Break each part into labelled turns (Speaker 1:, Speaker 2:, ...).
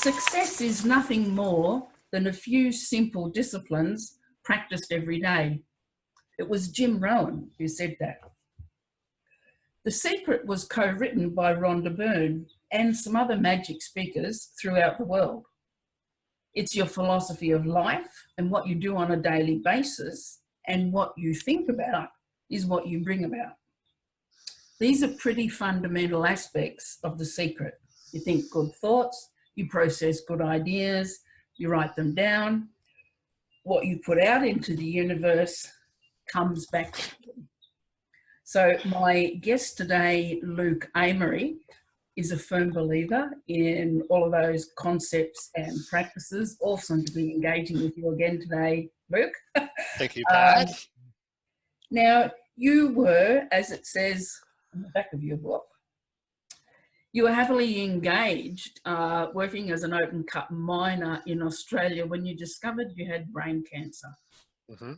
Speaker 1: Success is nothing more than a few simple disciplines practiced every day. It was Jim Rohn who said that. The Secret was co-written by Rhonda Byrne and some other magic speakers throughout the world. It's your philosophy of life and what you do on a daily basis, and what you think about is what you bring about. These are pretty fundamental aspects of The Secret. You think good thoughts, you process good ideas, you write them down. What you put out into the universe comes back to you. So my guest today, Luke Amery, is a firm believer in all of those concepts and practices. Awesome to be engaging with you again today, Luke.
Speaker 2: Thank you, Pat.
Speaker 1: Now, you were, as it says on the back of your book, you were happily engaged working as an open cut miner in Australia when you discovered you had brain cancer. Mm-hmm.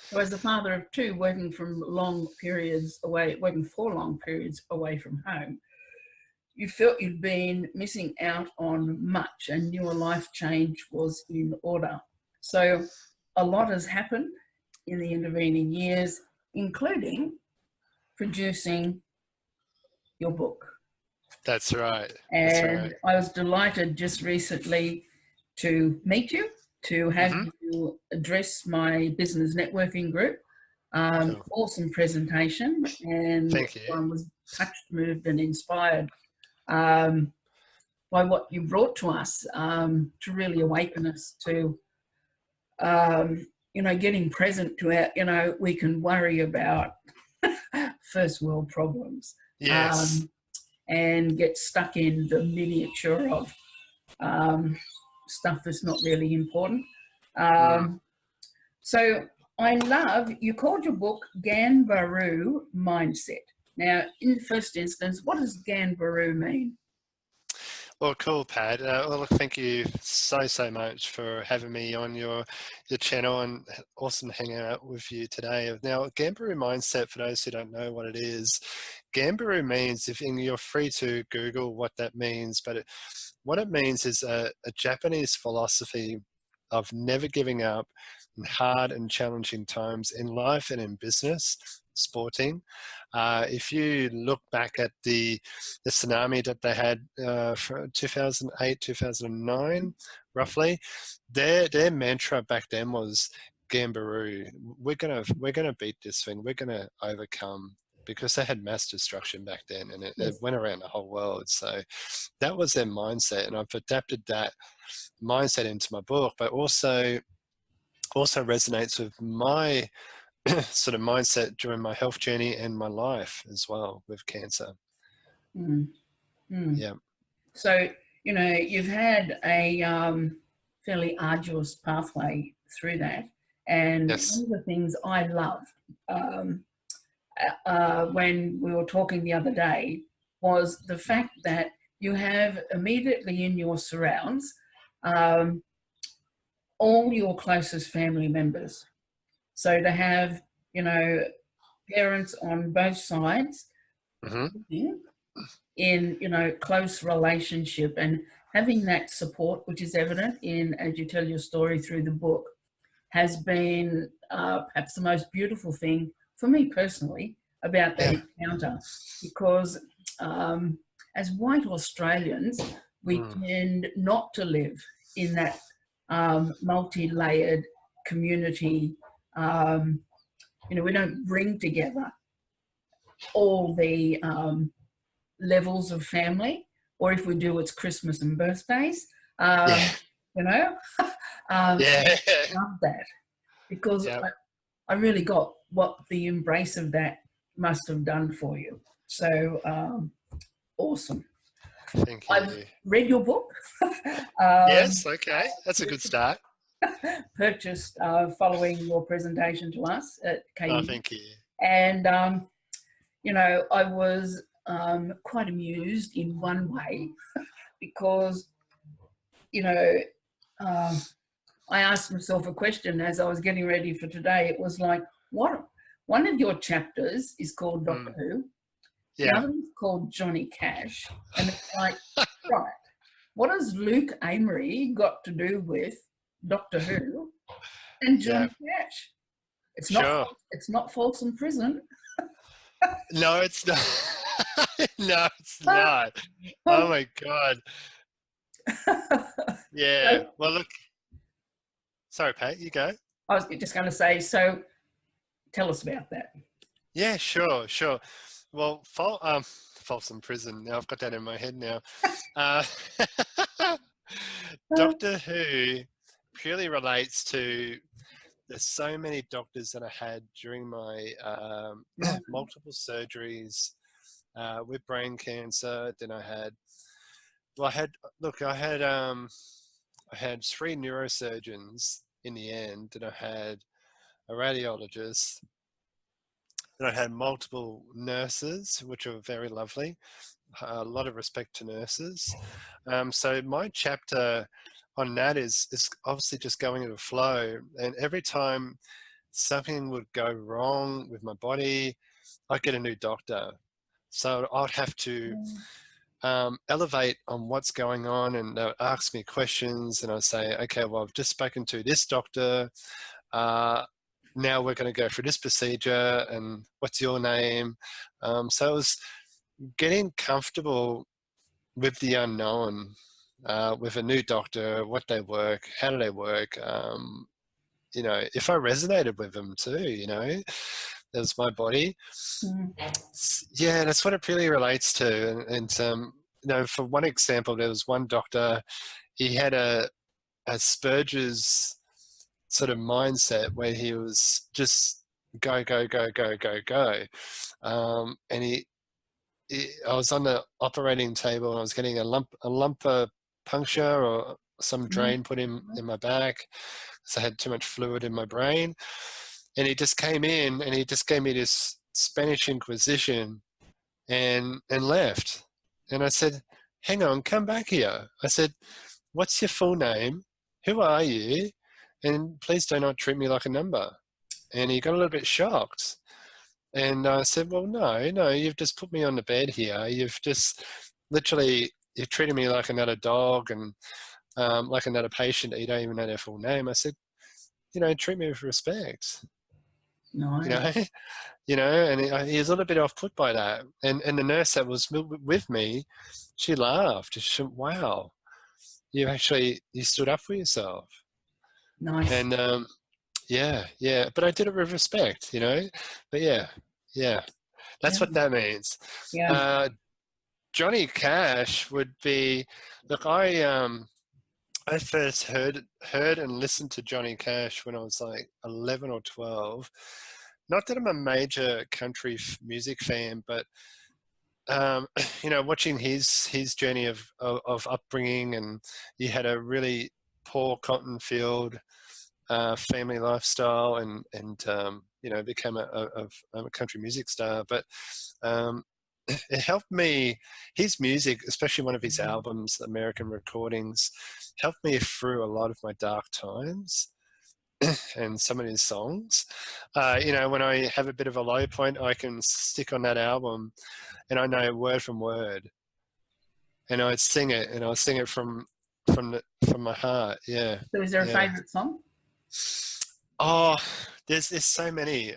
Speaker 1: So as the father of two, working for long periods away from home, you felt you'd been missing out on much and your life change was in order. So a lot has happened in the intervening years, including producing your book.
Speaker 2: That's right.
Speaker 1: And I was delighted just recently to meet you, to have you address my business networking group. Cool. Awesome presentation, and
Speaker 2: thank you.
Speaker 1: I was touched, moved and inspired by what you brought to us, to really awaken us to, getting present to our, we can worry about first world problems.
Speaker 2: Yes.
Speaker 1: And get stuck in the miniature of stuff that's not really important. So I love, you called your book Ganbaru Mindset. Now, in the first instance, what does Ganbaru mean?
Speaker 2: Well, cool, Pat. Well, thank you so much for having me on your channel, and awesome to hang out with you today. Now, Ganbaru Mindset, for those who don't know what it is, Ganbaru means, you're free to Google what that means, but what it means is a Japanese philosophy of never giving up in hard and challenging times in life and in business, sporting. If you look back at the tsunami that they had for 2008, 2009, roughly, their mantra back then was Ganbaru. We're gonna beat this thing. We're gonna overcome, because they had mass destruction back then, and it went around the whole world. So that was their mindset, and I've adapted that mindset into my book, but also resonates with my sort of mindset during my health journey and my life as well with cancer. Yeah.
Speaker 1: So, you've had a fairly arduous pathway through that. And
Speaker 2: yes.
Speaker 1: One of the things I loved when we were talking the other day was the fact that you have immediately in your surrounds all your closest family members. So to have, parents on both sides in, close relationship, and having that support, which is evident in, as you tell your story through the book, has been perhaps the most beautiful thing for me personally about that encounter, because as white Australians, we tend not to live in that multi-layered community. We don't bring together all the levels of family, or if we do, it's Christmas and birthdays. I love that, because I really got what the embrace of that must have done for you. So awesome.
Speaker 2: Thank you.
Speaker 1: I've read your book.
Speaker 2: Yes, okay. That's a good start.
Speaker 1: Purchased following your presentation to us at KU.
Speaker 2: Oh, thank you.
Speaker 1: And, I was quite amused in one way because, I asked myself a question as I was getting ready for today. It was like, one of your chapters is called Doctor Who. The other is called Johnny Cash. And it's like, right, what has Luke Amery got to do with Doctor Who and
Speaker 2: Yeah,
Speaker 1: Johnny Cash?
Speaker 2: sure.
Speaker 1: It's not Folsom Prison.
Speaker 2: No, it's not. No, it's not. Oh my God. Yeah.
Speaker 1: So
Speaker 2: Well, look. Sorry, Pat. You go.
Speaker 1: I was just going to say, so tell us about that.
Speaker 2: Yeah, sure, sure. Well, Folsom Prison. Now I've got that in my head now. Uh, Doctor Who purely relates to there's so many doctors that I had during my multiple surgeries with brain cancer. Then I had three neurosurgeons in the end. Then I had a radiologist. Then I had multiple nurses, which were very lovely. A lot of respect to nurses. So my chapter on that is obviously just going in a flow. And every time something would go wrong with my body, I'd get a new doctor. So I'd have to elevate on what's going on, and they would ask me questions, and I'd say, okay, well, I've just spoken to this doctor. Now we're going to go through this procedure, and what's your name? So it was getting comfortable with the unknown, with a new doctor, what they work, how do they work, if I resonated with them too, that was my body. Yeah, that's what it really relates to. And for one example, there was one doctor, he had a Asperger's sort of mindset where he was just go, go, go, go, go, go. And I was on the operating table and I was getting a lump puncture or some drain put in my back. So I had too much fluid in my brain. And he just came in and he just gave me this Spanish Inquisition and left. And I said, hang on, come back here. I said, what's your full name? Who are you? And please do not treat me like a number. And he got a little bit shocked. And I said, well, no, you've just put me on the bed here. You've just you've treated me like another dog and like another patient that you don't even know their full name. I said, treat me with respect.
Speaker 1: Nice.
Speaker 2: And he was a little bit off put by that. And the nurse that was with me, she laughed. She said, wow, you stood up for yourself.
Speaker 1: Nice.
Speaker 2: And yeah. But I did it with respect, But yeah. That's what that means.
Speaker 1: Yeah.
Speaker 2: Johnny Cash would be, look, I first heard and listened to Johnny Cash when I was like 11 or 12. Not that I'm a major country music fan, but watching his journey of upbringing, and he had a really poor cotton field family lifestyle, and became a country music star. But it helped me. His music, especially one of his albums, American Recordings, helped me through a lot of my dark times. And some of his songs, when I have a bit of a low point, I can stick on that album and I know word from word, and I'd sing it, and I'll sing it from my heart. Yeah.
Speaker 1: So is there a favorite song?
Speaker 2: Oh, there's so many.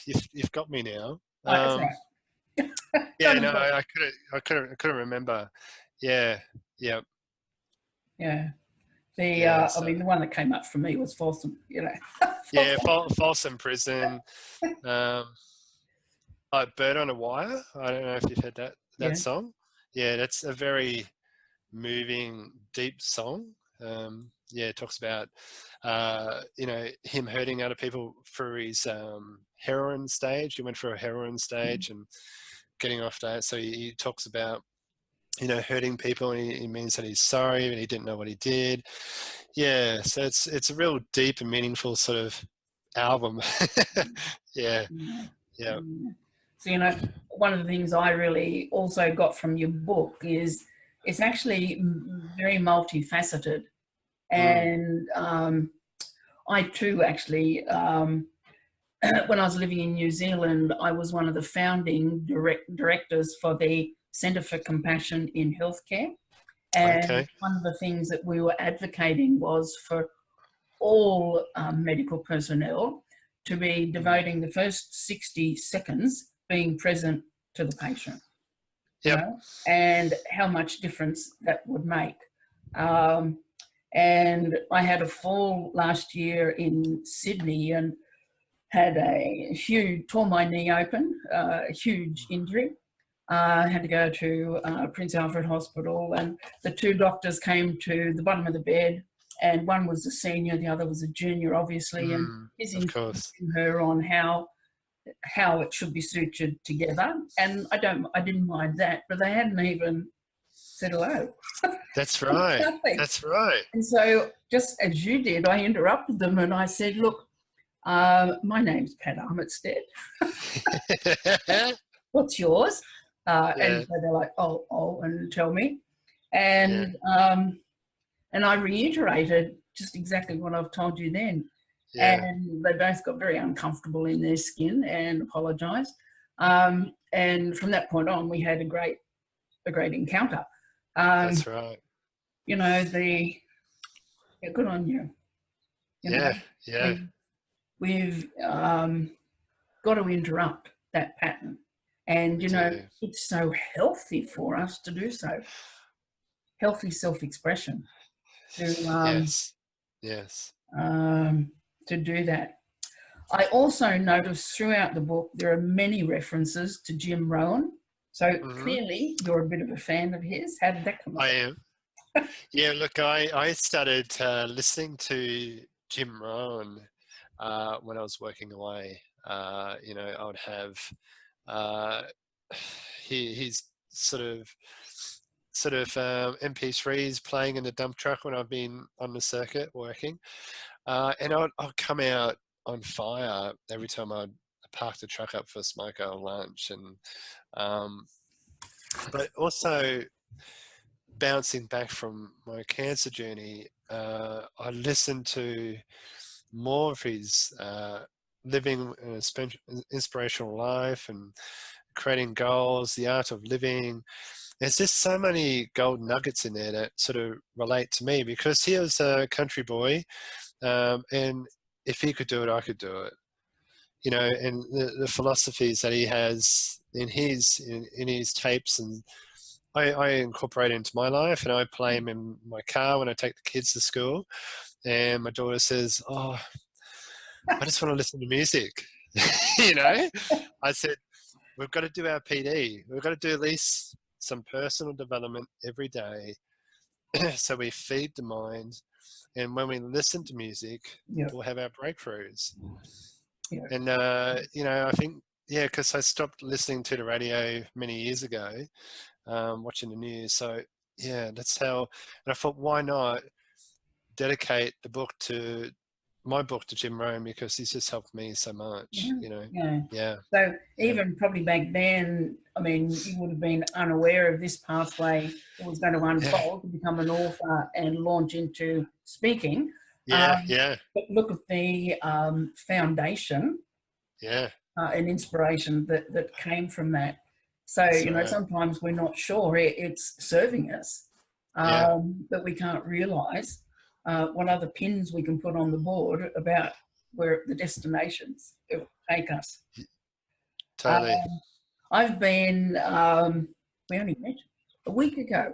Speaker 2: You've got me now.
Speaker 1: That's right.
Speaker 2: Yeah, no, I couldn't remember. Yeah.
Speaker 1: Yeah.
Speaker 2: So,
Speaker 1: the one that came up for me was Folsom,
Speaker 2: Yeah, Folsom Prison. Bird on a Wire. I don't know if you've heard that song. Yeah, that's a very moving, deep song. It talks about him hurting other people through his heroin stage. He went through a heroin stage and getting off that. So he talks about hurting people, and he means that he's sorry and he didn't know what he did. Yeah, so it's a real deep and meaningful sort of album. Yeah.
Speaker 1: So one of the things I really also got from your book is it's actually very multifaceted. And I too actually, when I was living in New Zealand, I was one of the founding directors for the Centre for Compassion in Healthcare. And
Speaker 2: Okay.
Speaker 1: one of the things that we were advocating was for all medical personnel to be devoting the first 60 seconds being present to the patient, you
Speaker 2: Yep.
Speaker 1: know, and how much difference that would make. And I had a fall last year in Sydney and had tore my knee open, a huge injury. Had to go to Prince Alfred Hospital, and the two doctors came to the bottom of the bed, and one was a senior, the other was a junior, obviously, and he's
Speaker 2: Of course.
Speaker 1: instructing her on how it should be sutured together. And I didn't mind that, but they hadn't even said hello.
Speaker 2: That's right.
Speaker 1: Nothing.
Speaker 2: That's right.
Speaker 1: And so, just as you did, I interrupted them and I said, look, my name's Pat Armitstead. What's yours? And so they're like, oh, and tell me. And I reiterated just exactly what I've told you then.
Speaker 2: Yeah.
Speaker 1: And they both got very uncomfortable in their skin and apologised. And from that point on, we had a great encounter.
Speaker 2: That's right.
Speaker 1: You know, good on you. You know,
Speaker 2: Yeah.
Speaker 1: We've got to interrupt that pattern. And, you know, it's so healthy for us to do so. Healthy self-expression to to do that. I also noticed throughout the book there are many references to Jim Rohn. So clearly you're a bit of a fan of his. How did that come up?
Speaker 2: I am. Yeah, look, I started listening to Jim Rohn when I was working away. You know, I would have he's sort of MP3s playing in the dump truck when I've been on the circuit working, and I'd come out on fire every time I'd park the truck up for a smoke or lunch, and but also bouncing back from my cancer journey, I listened to more of his living an inspirational life and creating goals, the art of living. There's just so many gold nuggets in there that sort of relate to me, because he was a country boy, and if he could do it, I could do it. You know, and the philosophies that he has in his tapes, and I incorporate into my life, and I play him in my car when I take the kids to school. And my daughter says, "Oh, I just want to listen to music." You know, I said, "We've got to do our PD. We've got to do at least some personal development every day, so we feed the mind. And when we listen to music, we'll have our breakthroughs." And you know, I think because I stopped listening to the radio many years ago, watching the news. So that's how. And I thought, why not dedicate my book to Jim Rohn, because he's just helped me so much. You know.
Speaker 1: So even probably back then, I mean, you would have been unaware of this pathway that was going to unfold to become an author and launch into speaking. But look at the foundation and inspiration that came from that. So, you know, sometimes we're not sure it's serving us, but we can't realise what other pins we can put on the board about where the destinations it will take us.
Speaker 2: Totally.
Speaker 1: I've been, we only met a week ago.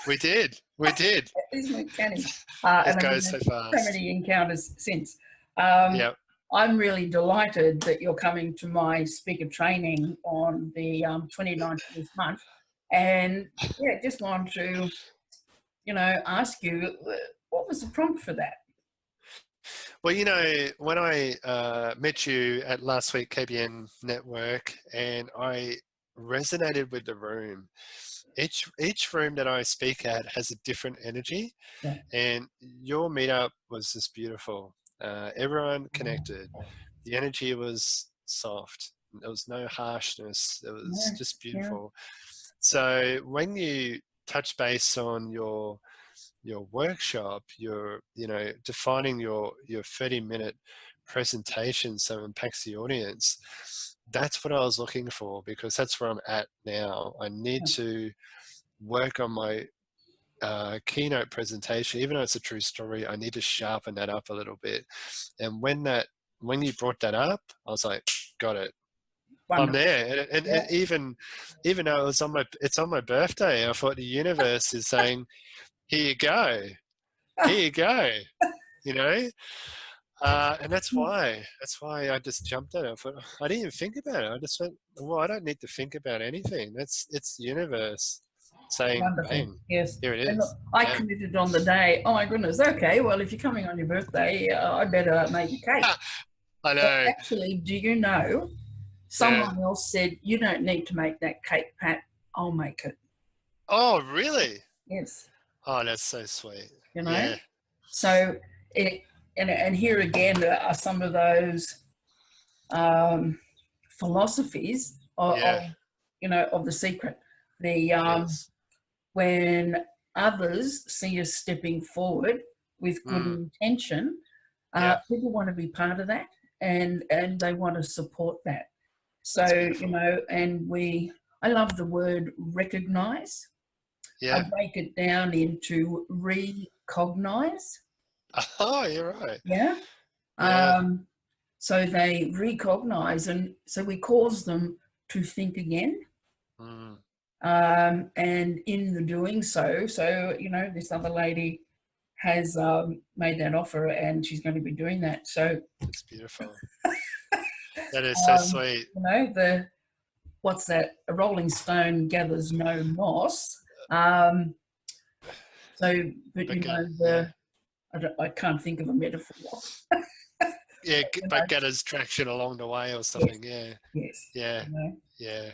Speaker 2: We did.
Speaker 1: Isn't it canny?
Speaker 2: It goes so fast.
Speaker 1: So many encounters since. I'm really delighted that you're coming to my speaker training on the 29th of this month. And just want to, you know, ask you, what was the prompt for that?
Speaker 2: Well, you know, when I met you at last week KBN Network, and I resonated with the room. Each room that I speak at has a different energy, and your meetup was just beautiful. Everyone connected. The energy was soft. There was no harshness. It was just beautiful. So when you touch base on your workshop, you're defining your 30-minute presentation so it impacts the audience. that's what I was looking for, because that's where I'm at now. I need to work on my keynote presentation. Even though it's a true story, I need to sharpen that up a little bit. And when you brought that up, I was like, got it. I'm
Speaker 1: Wonderful.
Speaker 2: there. And even though it's on my birthday, I thought the universe is saying, here you go, here you go, you know. And that's why I just jumped at it. I thought, I didn't even think about it. I just went, well, I don't need to think about anything. It's the universe saying,
Speaker 1: Wonderful.
Speaker 2: bang,
Speaker 1: Yes.
Speaker 2: here it
Speaker 1: And look,
Speaker 2: is.
Speaker 1: I
Speaker 2: Yeah.
Speaker 1: committed on the day. Oh my goodness. Okay. Well, if you're coming on your birthday, I better make a cake.
Speaker 2: I
Speaker 1: But
Speaker 2: know.
Speaker 1: actually, do you know, someone else said, you don't need to make that cake, Pat. I'll make it.
Speaker 2: Oh, really?
Speaker 1: Yes.
Speaker 2: Oh, that's so sweet.
Speaker 1: You know.
Speaker 2: Yeah.
Speaker 1: So and here again are some of those philosophies of of the secret. The when others see us stepping forward with good intention, people want to be part of that, and they want to support that. So and I love the word recognize. I break it down into recognize.
Speaker 2: Oh, you're right.
Speaker 1: Yeah. So they recognize, and so we cause them to think again. And in the doing so, this other lady has made that offer, and she's going to be doing that. So
Speaker 2: it's beautiful. That is so sweet.
Speaker 1: What's that? A rolling stone gathers no moss. I can't think of a metaphor.
Speaker 2: But gathers traction along the way or something.
Speaker 1: Yes.
Speaker 2: Yeah. It's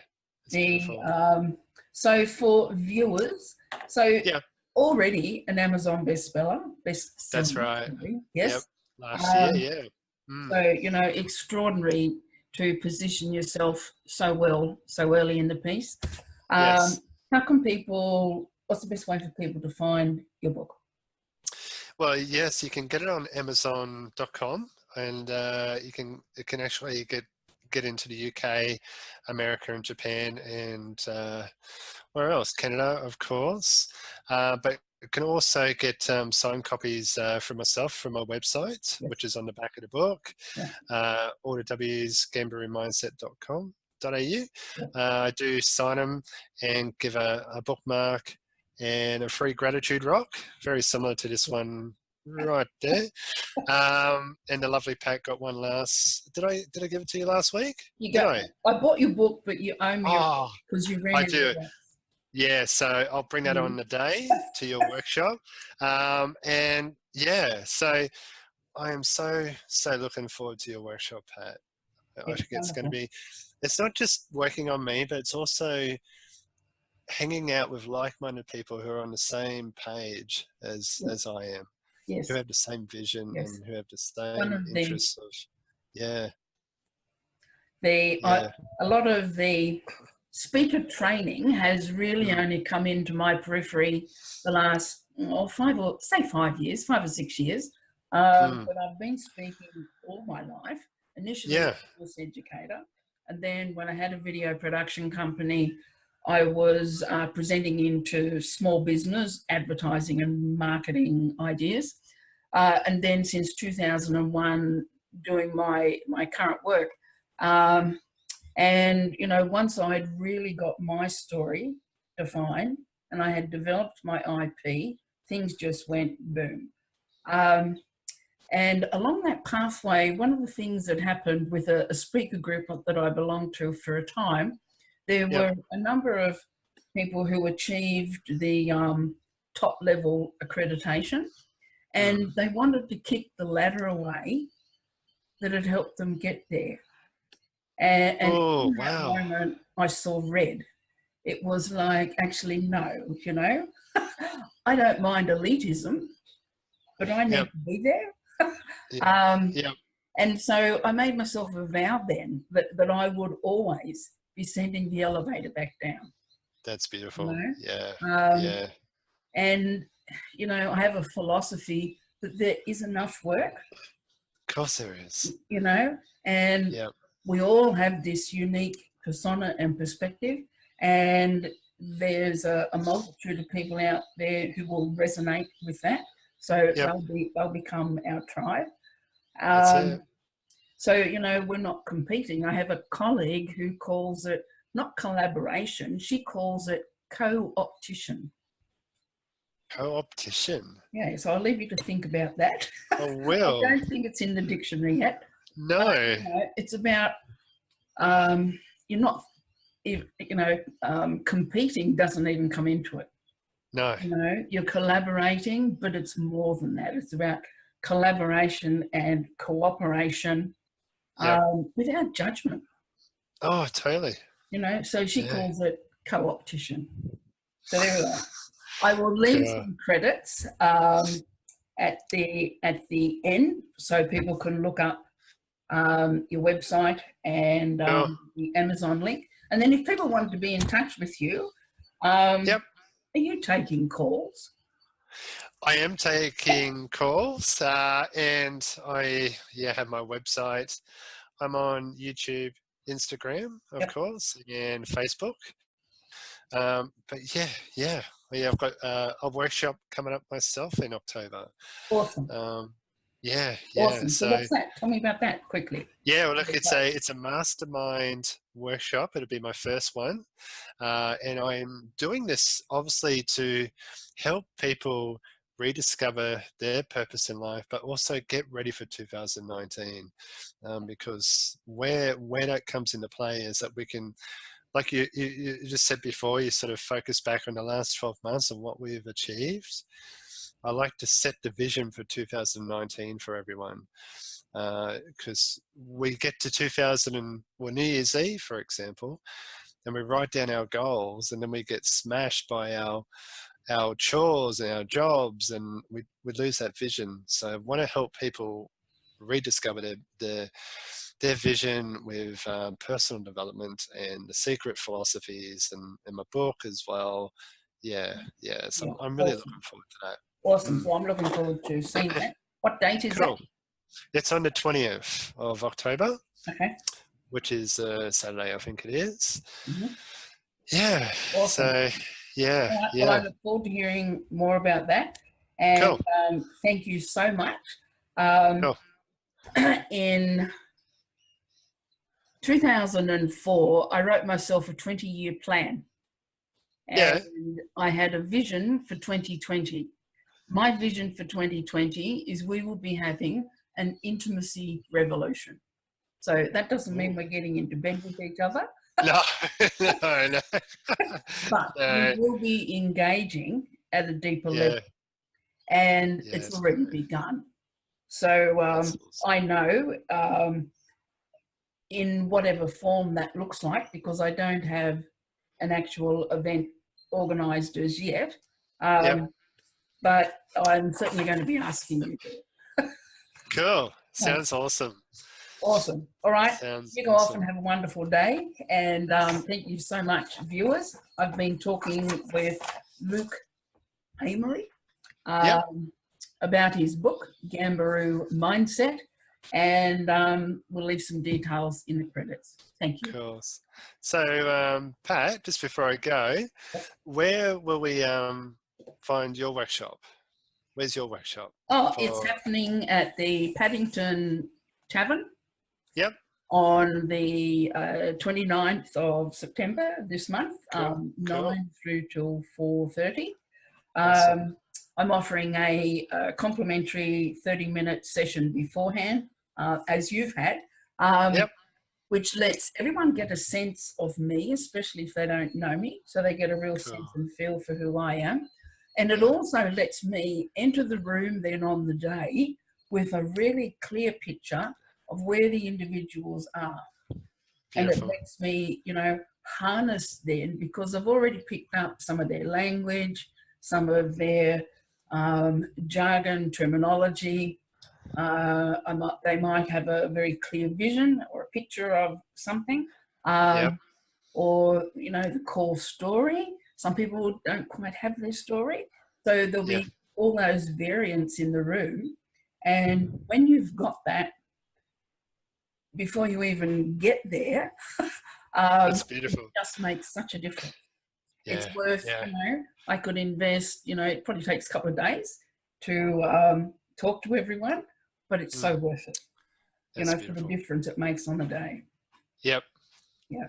Speaker 1: beautiful. So for viewers, already an Amazon bestseller.
Speaker 2: That's right.
Speaker 1: Yes.
Speaker 2: Yep. Last year,
Speaker 1: So extraordinary to position yourself so well so early in the piece.
Speaker 2: Yes.
Speaker 1: How can people? What's the best way for people to find your book?
Speaker 2: Well, yes, you can get it on Amazon.com, and it can actually get into the UK, America, and Japan, and where else? Canada, of course. But you can also get signed copies from myself from my website, which is on the back of the book. Order W's ganbarumindset.com.au. I do sign them and give a bookmark and a free gratitude rock, very similar to this one right there. And the lovely Pat got one last. Did I give it to you last week?
Speaker 1: I bought your book, but you owe me because you ran.
Speaker 2: I do. Yeah, so I'll bring that on the day to your workshop. And so I am so looking forward to your workshop, Pat. I think it's going to be. It's not just working on me, but it's also hanging out with like-minded people who are on the same page as I am, who have the same vision and who have the same interests
Speaker 1: a lot of the speaker training has really only come into my periphery the last 5 or 6 years. But I've been speaking all my life. Initially, as a course educator, and then when I had a video production company, I was presenting into small business advertising and marketing ideas. And then since 2001, doing my current work. And, once I'd really got my story defined and I had developed my IP, things just went boom. And along that pathway, one of the things that happened with a speaker group that I belonged to for a time, there were a number of people who achieved the top level accreditation, and they wanted to kick the ladder away that had helped them get there. And in that moment, I saw red. It was like, actually, no, I don't mind elitism, but I need to be there. And so I made myself a vow then that I would always be sending the elevator back down.
Speaker 2: That's beautiful.
Speaker 1: And, I have a philosophy that there is enough work.
Speaker 2: Of course there is.
Speaker 1: And we all have this unique persona and perspective, and there's a multitude of people out there who will resonate with that. So
Speaker 2: Yep.
Speaker 1: they'll become our tribe.
Speaker 2: That's it.
Speaker 1: So, you know, we're not competing. I have a colleague who calls it not collaboration, she calls it co-optition.
Speaker 2: Co-optition.
Speaker 1: Yeah, so I'll leave you to think about that.
Speaker 2: Oh,
Speaker 1: I
Speaker 2: well.
Speaker 1: don't think it's in the dictionary yet.
Speaker 2: No.
Speaker 1: You know, it's about you're not, competing doesn't even come into it.
Speaker 2: No.
Speaker 1: You know, you're collaborating, but it's more than that. It's about collaboration and cooperation without judgment.
Speaker 2: Oh, totally.
Speaker 1: You know, so she
Speaker 2: Yeah.
Speaker 1: calls it co-optition. So there we are. I will leave some credits at the end so people can look up your website and the Amazon link. And then if people want to be in touch with you,
Speaker 2: Yep.
Speaker 1: are you taking calls?
Speaker 2: I am taking calls, and I have my website. I'm on YouTube, Instagram, of course, and Facebook. But I've got a workshop coming up myself in October.
Speaker 1: Awesome. Awesome. So what's that? Tell me about that quickly.
Speaker 2: Yeah, well, look, it's a mastermind workshop. It'll be my first one, and I'm doing this obviously to help people rediscover their purpose in life, but also get ready for 2019, because where that comes into play is that we can, like you just said before, you sort of focus back on the last 12 months and what we've achieved. I like to set the vision for 2019 for everyone, because we get to New Year's Eve, for example, and we write down our goals, and then we get smashed by our chores and our jobs, and we lose that vision. So I want to help people rediscover their vision with personal development and the secret philosophies, and my book as well. So I'm really looking forward to that.
Speaker 1: Awesome. So I'm looking forward to seeing that. What date is that?
Speaker 2: It's on the 20th of October.
Speaker 1: Okay.
Speaker 2: Which is Saturday, I think it is.
Speaker 1: Mm-hmm.
Speaker 2: Yeah.
Speaker 1: Awesome.
Speaker 2: So,
Speaker 1: Well, I look forward to hearing more about that. And thank you so much. In 2004, I wrote myself a 20-year plan. And I had a vision for 2020. My vision for 2020 is we will be having an intimacy revolution. So that doesn't mean we're getting into bed with each other.
Speaker 2: No.
Speaker 1: But we will be engaging at a deeper level. And it's already begun. So I know in whatever form that looks like, because I don't have an actual event organised as yet, but I'm certainly going to be asking you to.
Speaker 2: Cool. Sounds awesome.
Speaker 1: Awesome. All right. You go off and have a wonderful day. And thank you so much, viewers. I've been talking with Luke Amery about his book, Ganbaru Mindset. And we'll leave some details in the credits. Thank you.
Speaker 2: Cool. So, Pat, just before I go, where will we find your workshop? Where's your workshop?
Speaker 1: Oh, it's happening at the Paddington Tavern.
Speaker 2: Yep.
Speaker 1: On the 29th of September this month, 9 through till 4:30.
Speaker 2: Awesome.
Speaker 1: I'm offering a complimentary 30-minute session beforehand, as you've had, which lets everyone get a sense of me, especially if they don't know me, so they get a real sense and feel for who I am. And it also lets me enter the room then on the day with a really clear picture of where the individuals are. Beautiful. And it lets me, harness then, because I've already picked up some of their language, some of their jargon, terminology. They might have a very clear vision or a picture of something, or, the core story. Some people don't quite have their story. So there'll be all those variants in the room. And when you've got that, before you even get there,
Speaker 2: That's
Speaker 1: it
Speaker 2: beautiful.
Speaker 1: just makes such a difference.
Speaker 2: Yeah,
Speaker 1: It's worth,
Speaker 2: yeah.
Speaker 1: you know, I could invest, you know, it probably takes a couple of days to talk to everyone, but it's so worth it, you
Speaker 2: That's
Speaker 1: know, for the
Speaker 2: beautiful.
Speaker 1: difference it makes on the day.
Speaker 2: Yep.
Speaker 1: Yeah.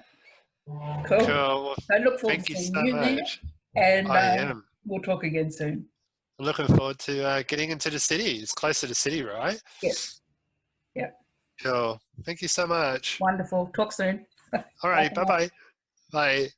Speaker 1: Cool.
Speaker 2: Cool. Well,
Speaker 1: I look forward
Speaker 2: thank
Speaker 1: to
Speaker 2: you
Speaker 1: seeing
Speaker 2: so
Speaker 1: you there,
Speaker 2: much.
Speaker 1: and
Speaker 2: I am.
Speaker 1: we'll talk again soon.
Speaker 2: I'm looking forward to getting into the city. It's close to the city, right?
Speaker 1: Yes. Yeah.
Speaker 2: Cool. Thank you so much.
Speaker 1: Wonderful. Talk soon.
Speaker 2: All right. Bye-bye. Bye.